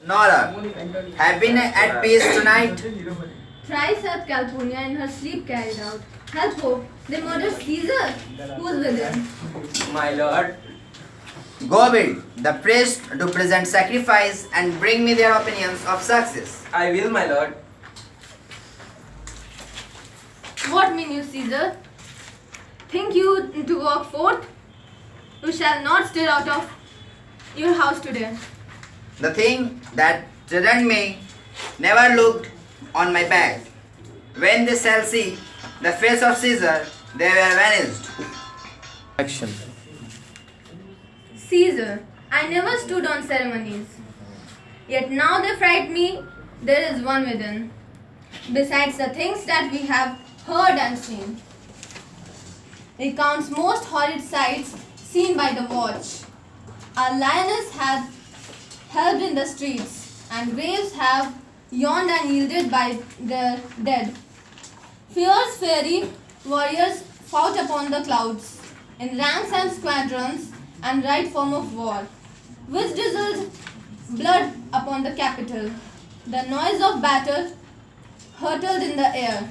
Nora, have been at peace tonight? Thrice hath Calpurnia in her sleep carried out. Help hope, they murdered Caesar. Who's with him? My lord, Go bid the priest to present sacrifice and bring me their opinions of success. I will, my lord. What mean you, Caesar? Think you to walk forth? You shall not stir out of your house today. The thing that threatened me never looked on my back. When they shall see the face of Caesar, they were vanished. Action. Caesar, I never stood on ceremonies. Yet now they fright me, there is one within. Besides the things that we have heard and seen. Recounts most horrid sights seen by the watch. Our lioness had helped in the streets, and graves have yawned and yielded by their dead. Fierce fairy warriors fought upon the clouds, in ranks and squadrons and right form of war, which drizzled blood upon the capital. The noise of battle hurtled in the air.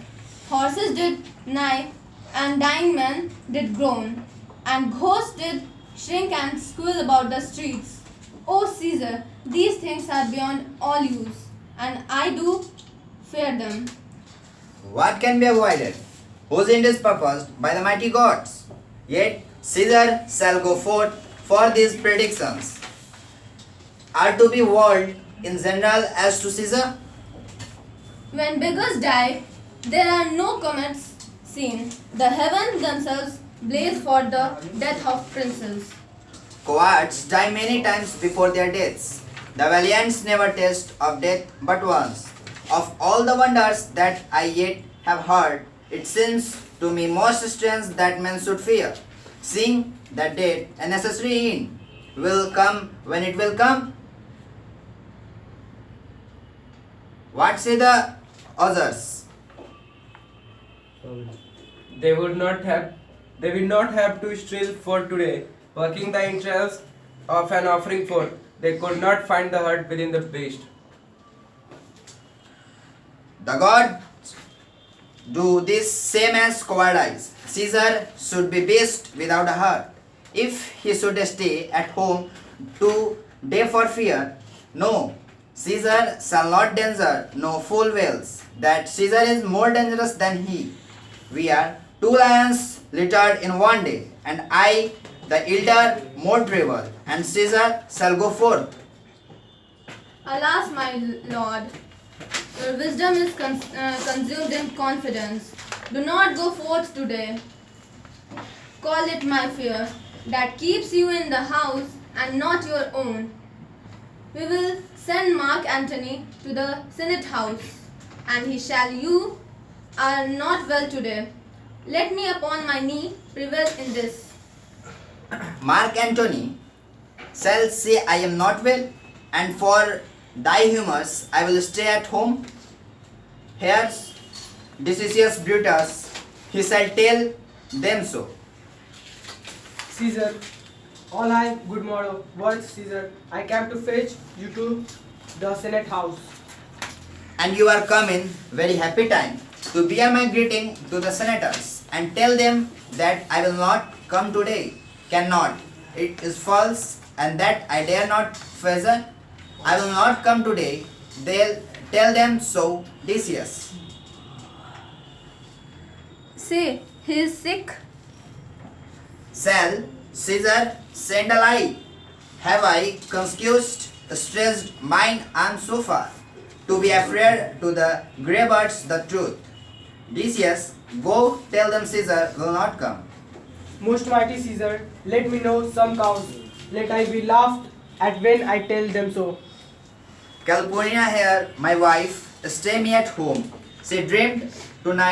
Horses did neigh, and dying men did groan, and ghosts did shrink and squeal about the streets. O Caesar, these things are beyond all use, and I do fear them. What can be avoided? Whose end is purposed by the mighty gods? Yet Caesar shall go forth, for these predictions are to be world in general as to Caesar. When beggars die, there are no comets seen. The heavens themselves blaze for the death of princes. Cowards die many times before their deaths. The valiants never taste of death but once. Of all the wonders that I yet have heard, it seems to me most strange that men should fear, seeing that death, a necessary end, will come when it will come. What say the others? They will not have to steal for today, working the entrails of an offering for. They could not find the heart within the beast. The gods do this same as cowardice. Caesar should be beast without a heart. If he should stay at home to day for fear, no, Caesar shall not danger, no fool wills that Caesar is more dangerous than he. We are two lions littered in one day, and I, the elder, more terrible, and Caesar shall go forth. Alas, my lord, your wisdom is consumed in confidence. Do not go forth today. Call it my fear that keeps you in the house and not your own. We will send Mark Antony to the Senate house, and he shall you are not well today. Let me upon my knee prevail in this. Mark Antony shall say I am not well, and for thy humours I will stay at home. Here's Decius Brutus, he shall tell them so. Caesar, all high, good morrow. Words, Caesar, I came to fetch you to the Senate house. And you are come in very happy time to bear my greeting to the senators and tell them that I will not come today, cannot, it is false, and that I dare not feasor. I will not come today, they'll tell them so, Decius. Say, he is sick. Shall Caesar send a lie? Have I confused, stressed mine and so far, to be afraid to the grey birds the truth? Decius, go tell them Caesar will not come. Most mighty Caesar, let me know some cause. Let I be laughed at when I tell them so. Calpurnia here, my wife, stay me at home. She dreamed tonight